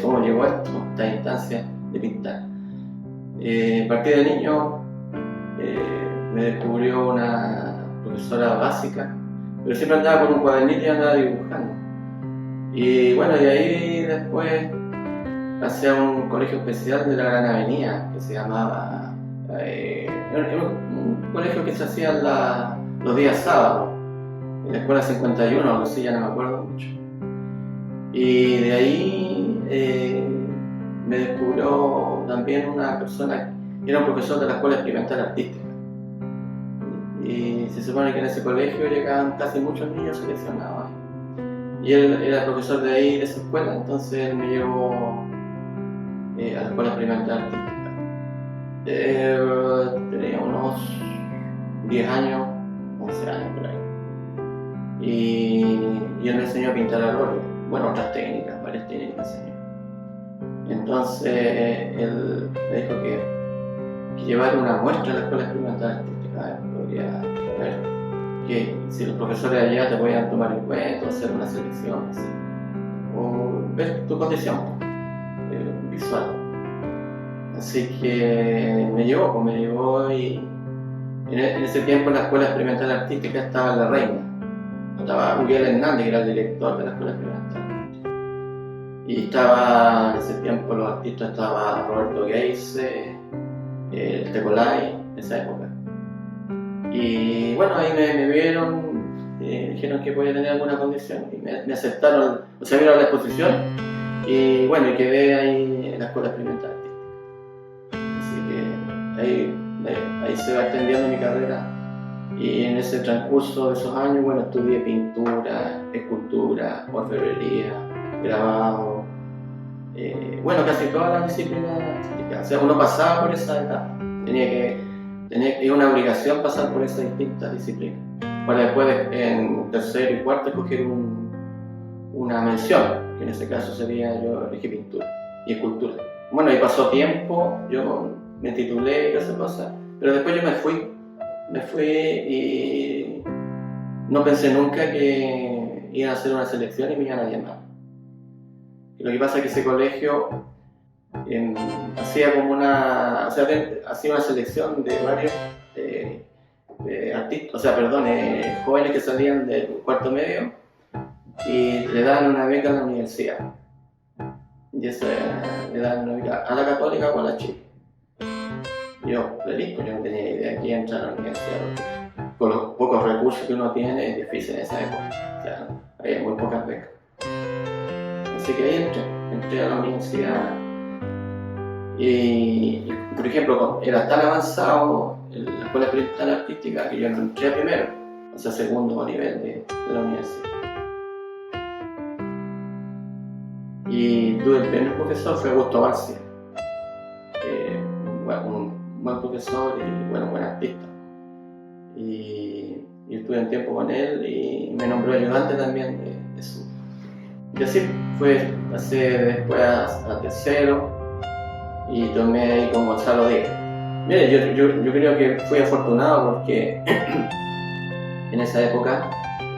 cómo llegó esto, esta instancia de pintar. A partir de niño me descubrió una profesora básica, pero siempre andaba con un cuadernito y andaba dibujando. Y bueno, de ahí después pasé a un colegio especial de la Gran Avenida, que se llamaba, era un colegio que se hacía los días sábados, en la escuela 51, algo así, ya no me acuerdo mucho. Y de ahí me descubrió también una persona que era un profesor de la Escuela Experimental Artística. Y se supone que en ese colegio llegaban casi muchos niños seleccionados. Y él era profesor de ahí, de esa escuela, entonces él me llevó a la Escuela Experimental Artística. Tenía unos 10 años, 11 años por ahí. Y él me enseñó a pintar al óleo. Bueno, otras técnicas, varias técnicas me enseñó. Entonces él me dijo que llevar una muestra a la Escuela Experimental Artística. Podría ver que si los profesores allá te podían tomar en cuenta, hacer una selección, así, o ver tu condición visual. Así que me llevó y en ese tiempo en la Escuela Experimental Artística estaba La Reina. Estaba Uriel Hernández, que era el director de la Escuela Experimental. Y estaba en ese tiempo los artistas, estaba Roberto Geise, el Tecolay, en esa época. Y bueno, ahí me vieron, dijeron que podía tener alguna condición y me aceptaron, o sea, vieron la exposición y bueno, y quedé ahí en la Escuela Experimental Artística. Así que ahí se va extendiendo mi carrera. Y en ese transcurso de esos años, bueno, estudié pintura, escultura, orfebrería, grabado, bueno, casi todas las disciplinas artísticas. O sea, uno pasaba por esa etapa, era una obligación pasar por esas distintas disciplinas, para después en tercero y cuarto escoger una mención, que en ese caso sería, yo elegí pintura y escultura. Bueno, ahí pasó tiempo, yo me titulé y esas cosas, pero después yo me fui y no pensé nunca que iban a hacer una selección y me iban a llamar. Lo que pasa es que ese colegio hacía hacía una selección de varios artistas, jóvenes que salían del cuarto medio y le daban una beca a la universidad. Y le daban una beca a la Católica o a la Chile. Yo, feliz, porque yo no tenía idea de quién entrar a la universidad. Con los pocos recursos que uno tiene es difícil en esa época. O sea, había muy pocas becas. Así que ahí entré a la universidad. Y por ejemplo, era tan avanzado en la Escuela Experimental Artística que yo no entré a primero, o sea, segundo nivel de la universidad. Y tuve el primer profesor, fue Augusto Barcia. Un buen profesor y buen artista. Y estuve un tiempo con él y me nombró ayudante también de su. Y así pasé después a tercero y tomé ahí con Gonzalo Díaz. Mire, yo creo que fui afortunado porque en esa época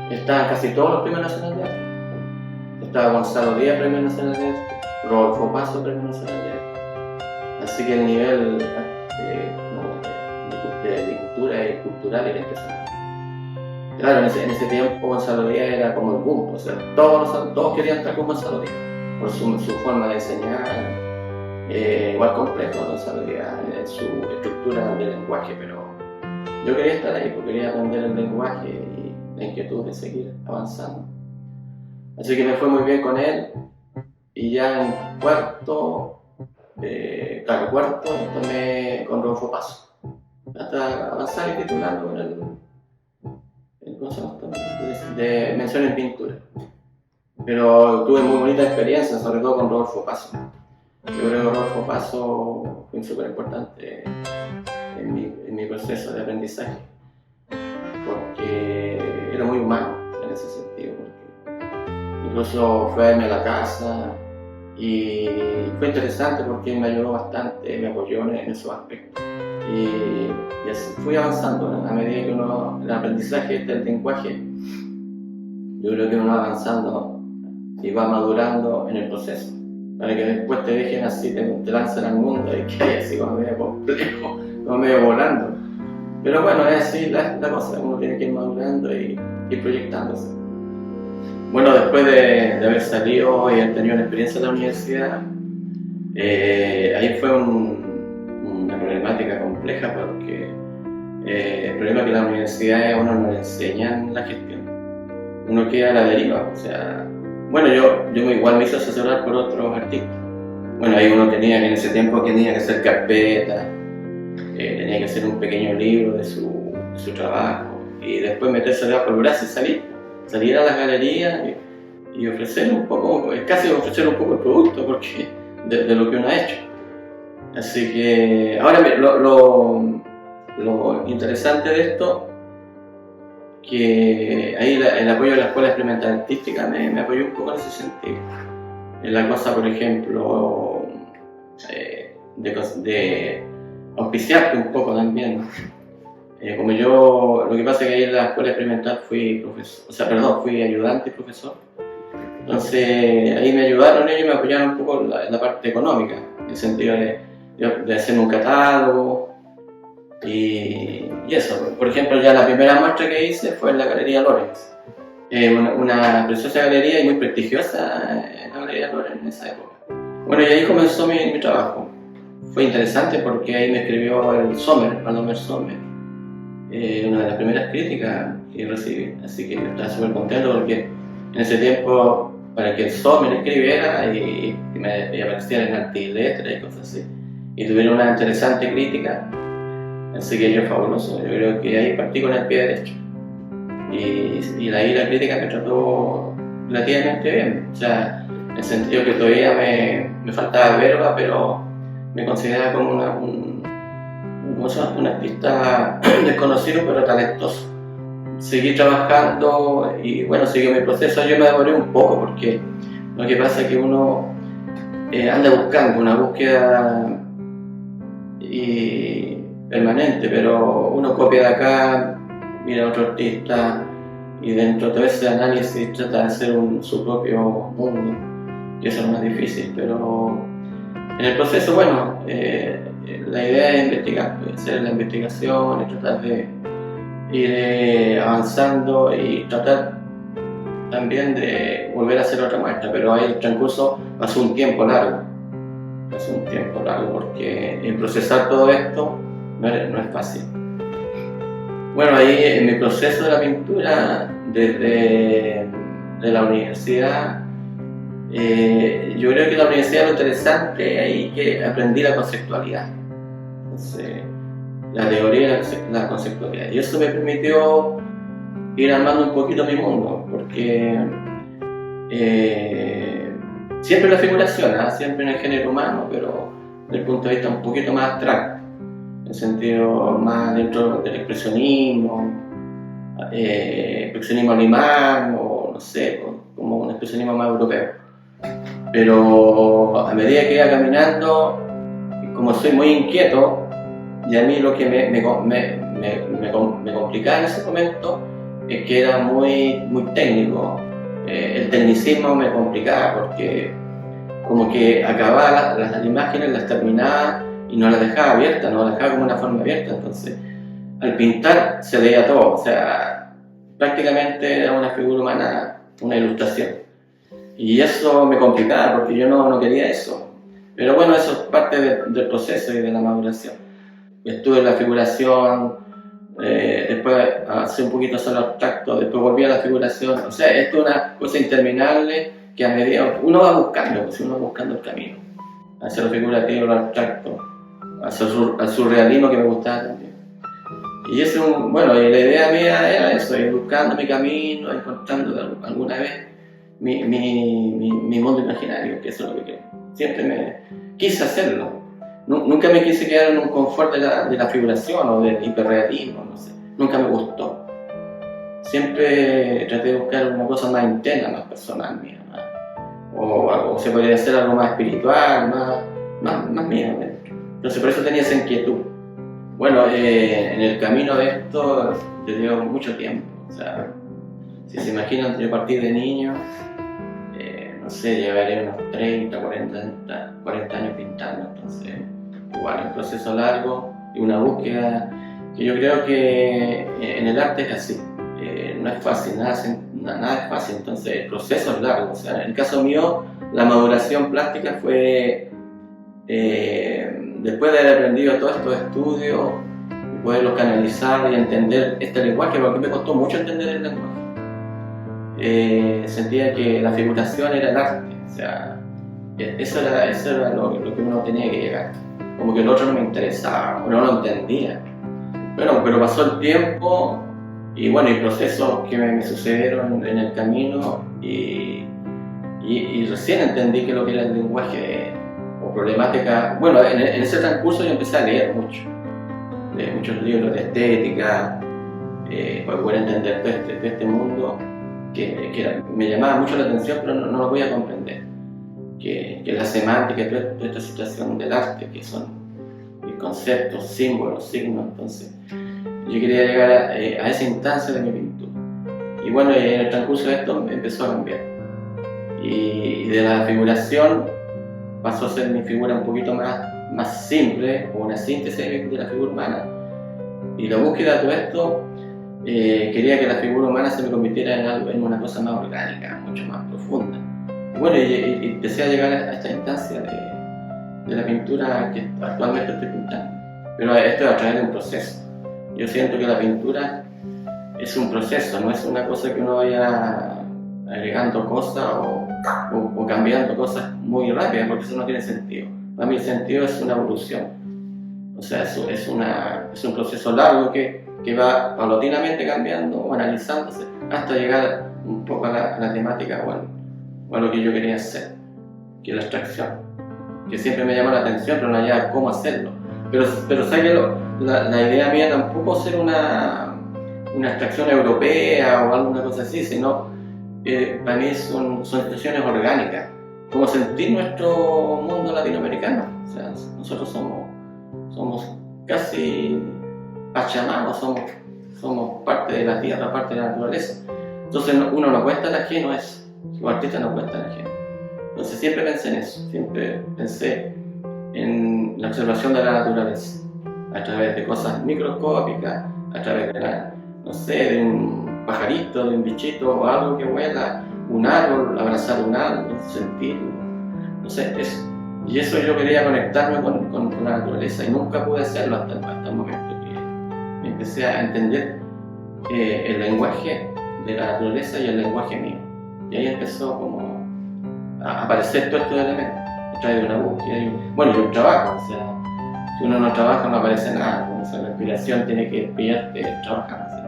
estaban casi todos los premios nacionales de arte. Estaba Gonzalo Díaz, Premio Nacional de Arte, Rodolfo Paso, Premio Nacional de Arte. Así que el nivel de cultura y cultural era impresionante. Claro, en ese tiempo Gonzalo Díaz era como el boom, o sea, todos querían estar con Gonzalo Díaz, por su forma de enseñar, igual complejo Gonzalo Díaz, su estructura de lenguaje, pero yo quería estar ahí porque quería aprender el lenguaje y la inquietud de seguir avanzando. Así que me fue muy bien con él y ya en cuarto tomé con Rodolfo Paso hasta avanzar y titularlo con el concepto de mención en pintura. Pero tuve muy bonita experiencia, sobre todo con Rodolfo Paso. Yo creo que Rodolfo Paso fue súper importante en mi proceso de aprendizaje, porque era muy humano en ese sentido, porque incluso fue a verme a la casa y fue interesante porque me ayudó bastante, me apoyó en esos aspectos. Y así fui avanzando a medida que el aprendizaje del lenguaje, yo creo que uno va avanzando y va madurando en el proceso. para que después te dejen así, te lancen al mundo y que hay así como medio complejo, como medio volando. Pero bueno, es así la cosa, uno tiene que ir madurando y proyectándose. Bueno, después de haber salido y haber tenido una experiencia en la universidad, ahí fue una problemática compleja porque el problema es que la universidad a uno no le enseñan la gestión, uno queda a la deriva, o sea, bueno, yo igual me hice asesorar por otros artistas. Bueno, ahí uno tenía, en ese tiempo tenía que hacer carpeta, tenía que hacer un pequeño libro de su trabajo y después meterse debajo del brazo y salir a las galerías y ofrecer un poco, casi ofrecer un poco el producto porque de lo que uno ha hecho. Así que ahora lo interesante de esto, que ahí el apoyo de la Escuela Experimental Artística me apoyó un poco en ese sentido. En la cosa, por ejemplo, de auspiciarte un poco también, ¿no? Como yo, lo que pasa es que ahí en la Escuela Experimental fui ayudante y profesor. Entonces ahí me ayudaron ellos y me apoyaron un poco en la parte económica, en el sentido de hacer un catálogo y eso. Por ejemplo, ya la primera muestra que hice fue en la Galería Lorenz, una preciosa galería y muy prestigiosa, la Galería Lorenz en esa época. Bueno, y ahí comenzó mi trabajo. Fue interesante porque ahí me escribió el Sommer, Palmer Sommer, una de las primeras críticas que recibí, así que yo estaba súper contento porque en ese tiempo, para que el Sommer escribiera y apareciera en Artiletra y cosas así, y tuviera una interesante crítica, así que yo fabuloso, yo creo que ahí partí con el pie derecho. Y ahí la crítica me trató relativamente bien, o sea, en el sentido que todavía me faltaba verba, pero me consideraba como un artista desconocido pero talentoso. Seguí trabajando y bueno, siguió mi proceso. Yo me demoré un poco porque lo que pasa es que uno anda buscando una búsqueda permanente, pero uno copia de acá, mira a otro artista y dentro de todo ese análisis trata de hacer su propio mundo, y eso es más difícil, pero en el proceso, bueno, la idea es investigar, hacer la investigación y tratar de ir avanzando y tratar también de volver a hacer otra muestra, pero ahí el transcurso pasó un tiempo largo porque en procesar todo esto no es fácil. Bueno, ahí en mi proceso de la pintura, desde la universidad, yo creo que la universidad lo interesante ahí que aprendí la conceptualidad. Entonces, la teoría y la conceptualidad. Y eso me permitió ir armando un poquito mi mundo, porque siempre la figuración, siempre en el género humano, pero desde el punto de vista un poquito más abstracto, en el sentido más dentro del expresionismo alemán, o no sé, como un expresionismo más europeo. Pero a medida que iba caminando, como soy muy inquieto, y a mí lo que me complicaba en ese momento es que era muy técnico. El tecnicismo me complicaba porque como que acababa las imágenes, las terminaba y no las dejaba abiertas, no las dejaba como una forma abierta. Entonces, al pintar se leía todo, o sea, prácticamente era una figura humana, una ilustración. Y eso me complicaba porque yo no quería eso. Pero bueno, eso es parte del proceso y de la maduración. Estuve en la figuración, después hace un poquito solo abstracto, después volví a la figuración. O sea, esto es una cosa interminable que a medida uno va buscando, pues uno va buscando el camino hacia lo figurativo, lo abstracto, hacia al surrealismo que me gustaba también. Y eso, bueno, y la idea mía era eso, ir buscando mi camino, encontrando alguna vez mi mundo imaginario, que eso es lo que siempre me quise hacerlo. Nunca me quise quedar en un confort de la figuración o del hiperrealismo, no sé. Nunca me gustó. Siempre traté de buscar una cosa más interna, más personal mía, o se podría hacer algo más espiritual, más mío dentro. Entonces por eso tenía esa inquietud. Bueno, en el camino de esto yo llevo mucho tiempo. O sea, si se imaginan, yo partí de niño, no sé, llevaré unos 30, 40 años pintando, entonces igual un proceso largo y una búsqueda que yo creo que en el arte es así, no es fácil, nada es fácil, entonces el proceso es largo, o sea, en el caso mío la maduración plástica fue después de haber aprendido todos estos estudios, poderlos canalizar y entender este lenguaje, porque me costó mucho entender el lenguaje. Sentía que la figuración era el arte, o sea, eso era lo que uno tenía que llegar, como que el otro no me interesaba, o no lo entendía. Bueno, pero pasó el tiempo y bueno, y procesos que me sucedieron en el camino y recién entendí que lo que era el lenguaje o problemática. Bueno, en ese transcurso yo empecé a leer muchos libros de estética para poder entender todo este mundo que me llamaba mucho la atención, pero no lo podía comprender, que la semántica, toda esta situación del arte, que son conceptos, símbolos, signos. Entonces yo quería llegar a esa instancia de mi pintura y bueno, en el transcurso de esto empezó a cambiar y de la figuración pasó a ser mi figura un poquito más simple, o una síntesis de la figura humana, y la búsqueda de todo esto quería que la figura humana se me convirtiera en una cosa más orgánica, mucho más profunda. Y bueno, y empecé a llegar a esta instancia de la pintura que actualmente estoy pintando, pero esto es a través de un proceso. Yo siento que la pintura es un proceso, no es una cosa que uno vaya agregando cosas o cambiando cosas muy rápidas, porque eso no tiene sentido. Para mí el sentido es una evolución, o sea, es un proceso largo que va paulatinamente cambiando o analizándose hasta llegar un poco a la temática o a lo que yo quería hacer, que es la abstracción, que siempre me llama la atención, pero no había cómo hacerlo. Pero sé que la idea mía tampoco es ser una abstracción europea o alguna cosa así, sino para mí son situaciones orgánicas, como sentir nuestro mundo latinoamericano. O sea, nosotros somos casi pachamanos, somos parte de la tierra, parte de la naturaleza. Entonces uno no cuesta el ajeno, los artistas no cuentan el ajeno. Entonces siempre pensé en eso, siempre pensé en la observación de la naturaleza, a través de cosas microscópicas, a través de un pajarito, de un bichito o algo que vuela, un árbol, abrazar un árbol, sentirlo, no sé, eso. Y eso yo quería conectarme con la naturaleza y nunca pude hacerlo hasta el momento que empecé a entender el lenguaje de la naturaleza y el lenguaje mío. Y ahí empezó como a aparecer todos estos elementos, a través de una búsqueda y un trabajo. O sea, si uno no trabaja no aparece nada, o sea, la inspiración tiene que pillarte trabajando. ¿Sí?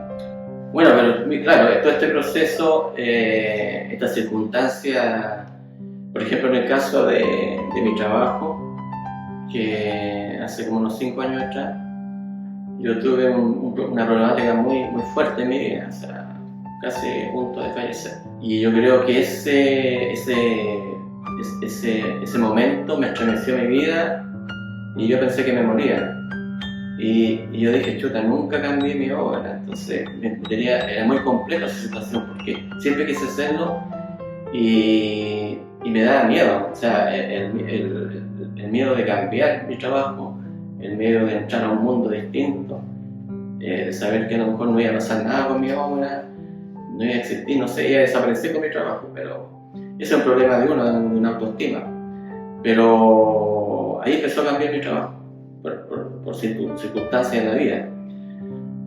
Bueno, pero claro, todo este proceso, esta circunstancia, por ejemplo en el caso de mi trabajo, que hace como unos 5 años atrás, yo tuve una problemática muy fuerte en mi vida, o sea, casi a punto de fallecer. Y yo creo que ese momento me estremeció mi vida y yo pensé que me moría. Y yo dije, chuta, nunca cambié mi obra. Entonces era muy compleja esa situación porque siempre quise hacerlo y me daba miedo. O sea, el miedo de cambiar mi trabajo, el miedo de entrar a un mundo distinto, de saber que a lo mejor no iba a pasar nada con mi obra, no iba a existir, no sé, iba a desaparecer con mi trabajo, pero ese es un problema de uno, de una autoestima. Pero ahí empezó a cambiar mi trabajo, por circunstancias de la vida.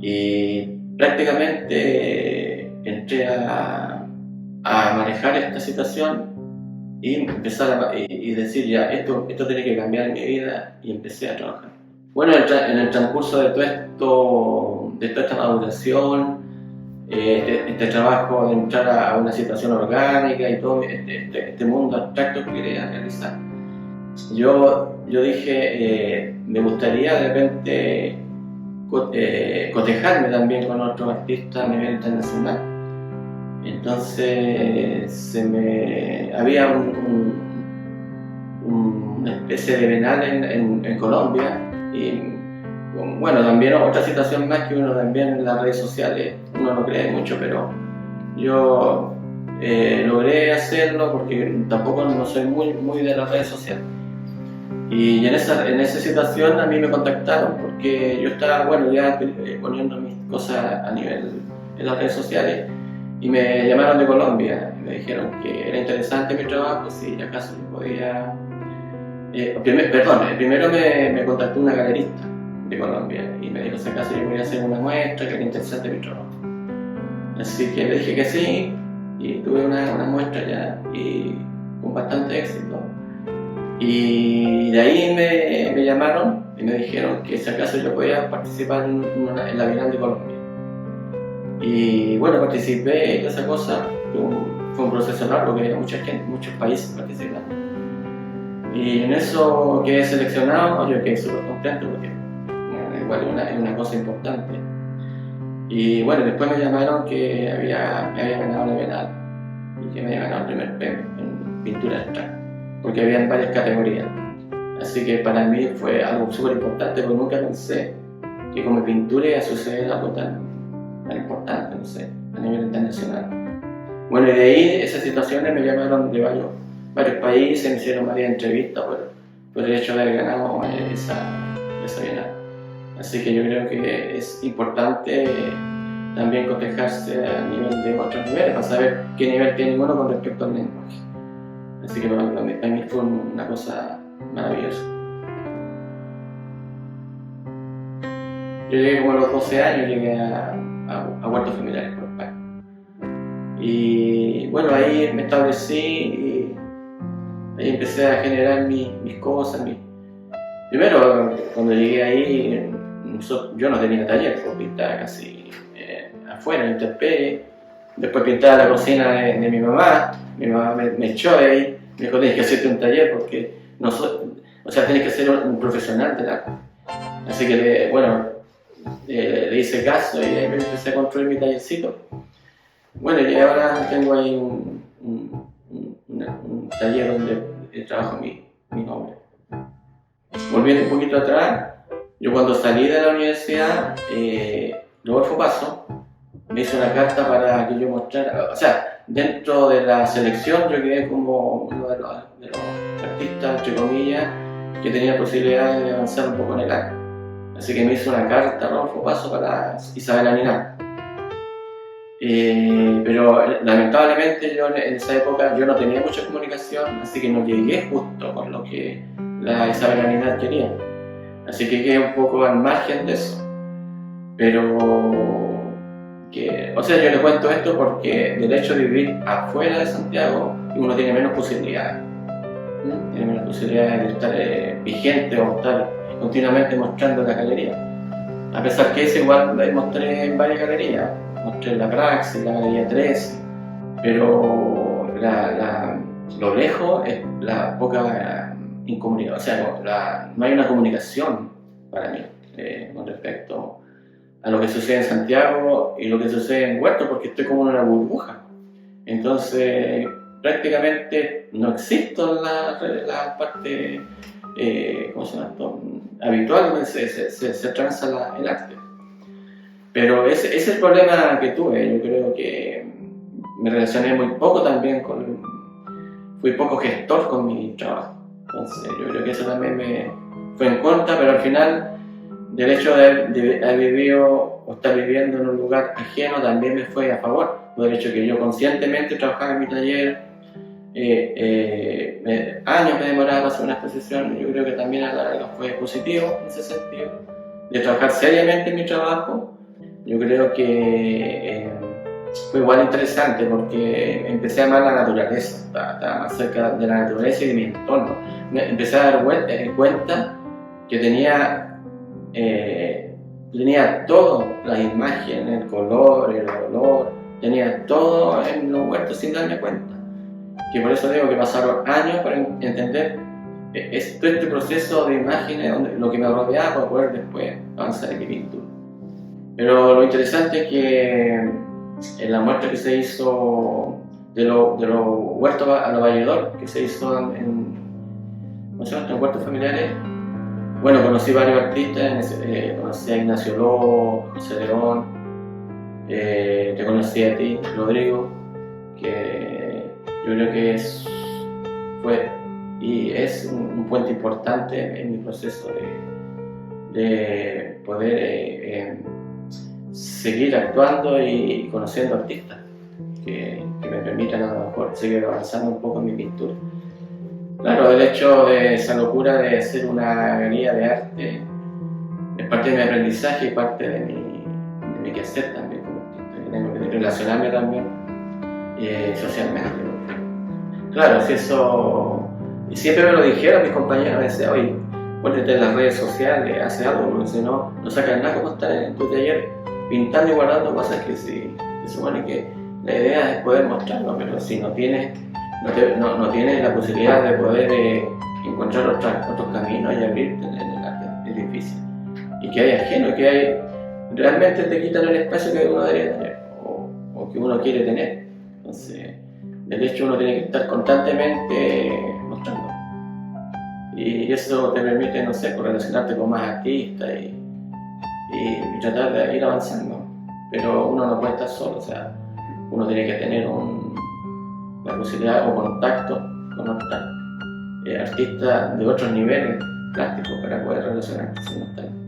Y prácticamente entré a manejar esta situación y empezar y decir, ya, esto tiene que cambiar en mi vida, y empecé a trabajar. Bueno, en el transcurso de toda esta maduración, este trabajo de entrar a una situación orgánica y todo este mundo abstracto que quería realizar, yo dije, me gustaría de repente cotejarme también con otros artistas a nivel internacional. Entonces había una especie de bienal en Colombia, y bueno, también otra situación más que uno también en las redes sociales, uno no cree mucho, pero yo logré hacerlo porque tampoco no soy muy de las redes sociales. Y en esa situación a mí me contactaron porque yo estaba, bueno, ya poniendo mis cosas a nivel en las redes sociales, y me llamaron de Colombia y me dijeron que era interesante mi trabajo, si acaso yo podía... primero me contactó una galerista de Colombia y me dijo si acaso yo podía hacer una muestra, que era interesante mi trabajo. Así que le dije que sí, y tuve una muestra ya, y con bastante éxito. Y de ahí me llamaron y me dijeron que si acaso yo podía participar en la Bienal de Colombia. Y bueno, participé y toda esa cosa. Fue un proceso largo, que había mucha gente, muchos países participando. Y en eso quedé seleccionado, yo quedé súper contento porque igual es una cosa importante. Y bueno, después me llamaron que me había ganado la Bienal y que me había ganado el primer premio en pintura abstracta, porque había varias categorías. Así que para mí fue algo súper importante, porque nunca pensé que con mi pintura iba a suceder algo tan importante, no sé, a nivel internacional. Bueno, y de ahí esas situaciones me llamaron de varios países, me hicieron varias entrevistas por el hecho de haber ganado esa Bienal. Así que yo creo que es importante también cotejarse a nivel de otros niveles para saber qué nivel tiene uno con respecto al lenguaje. Así que para mí fue una cosa maravillosa. Yo llegué como a los 12 años, llegué a huertos familiares por España. Y bueno, ahí me establecí y ahí empecé a generar mis cosas. Primero, cuando llegué ahí, yo no tenía taller, pues pintaba casi afuera, en intemperie. Después pintaba la cocina de mi mamá me echó de ahí, me dijo, tienes que hacerte un taller porque tienes que ser un profesional del arte. Así que, le hice caso y ahí me empecé a construir mi tallercito. Bueno, y ahora tengo ahí un taller donde trabajo mi nombre. Volviendo un poquito atrás, yo cuando salí de la universidad, Rodolfo Paso me hizo una carta para que yo mostrara, dentro de la selección yo quedé como uno de los artistas, entre comillas, que tenía posibilidades de avanzar un poco en el arte. Así que me hizo una carta Rodolfo Paso para Isabel Aninal. Pero lamentablemente yo en esa época yo no tenía mucha comunicación, así que no llegué justo con lo que la Isabel Aninal quería. Así que quedé un poco al margen de eso. Pero yo le cuento esto porque del hecho de vivir afuera de Santiago uno tiene menos posibilidades. Tiene menos posibilidades de estar vigente o estar continuamente mostrando en la galería. A pesar que ese igual la mostré en varias galerías. Mostré en la Praxis, la Galería 13, pero lo lejos es la poca incomunicación, no hay una comunicación para mí con respecto a lo que sucede en Santiago y lo que sucede en Huerto, porque estoy como en una burbuja. Entonces, prácticamente no existo en la parte habitual donde se transa el arte. Pero ese es el problema que tuve. Yo creo que me relacioné muy poco también fui poco gestor con mi trabajo. Entonces yo creo que eso también me fue en contra, pero al final del hecho de haber vivido o estar viviendo en un lugar ajeno también me fue a favor. Por el hecho que yo conscientemente trabajaba en mi taller, años me demoraba para hacer una exposición. Yo creo que también a la larga fue positivo en ese sentido, de trabajar seriamente en mi trabajo. Yo creo que fue igual interesante porque empecé a amar la naturaleza, estaba más cerca de la naturaleza y de mi entorno. Empecé a dar cuenta que tenía todo, las imágenes, el color, el olor, tenía todo en los huertos sin darme cuenta. Que por eso digo que pasaron años para entender este proceso de imágenes, lo que me rodeaba para poder después avanzar en mi pintura. Pero lo interesante es que en la muestra que se hizo de los huertos a los valledor, que se hizo en huertos familiares, bueno, conocí varios artistas, conocí a Ignacio Lobo, José León, te conocí a ti, Rodrigo, porque yo creo que fue y es un puente importante en mi proceso de poder seguir actuando y conociendo artistas que me permitan a lo mejor seguir avanzando un poco en mi pintura. Claro, el hecho de esa locura de ser una galería de arte es parte de mi aprendizaje y parte de mi quehacer también como artista, que tengo que relacionarme también socialmente. Claro, si eso, y siempre me lo dijeron mis compañeros, me decían, oye, ponete en las redes sociales, hace algo, porque si no, no sacas nada como estar en tu taller pintando y guardando cosas que sí, se supone que la idea es poder mostrarlo, pero si no tienes la posibilidad de poder encontrar otros caminos y abrirte en el arte, es difícil. Y que hay ajeno, que realmente te quitan el espacio que uno debería tener o que uno quiere tener. Entonces, del hecho uno tiene que estar constantemente mostrando. Y eso te permite, no sé, relacionarte con más artistas y tratar de ir avanzando. Pero uno no puede estar solo, o sea, uno tiene que tener la posibilidad o contacto con otros artistas de otros niveles plásticos para poder relacionarse simultáneamente.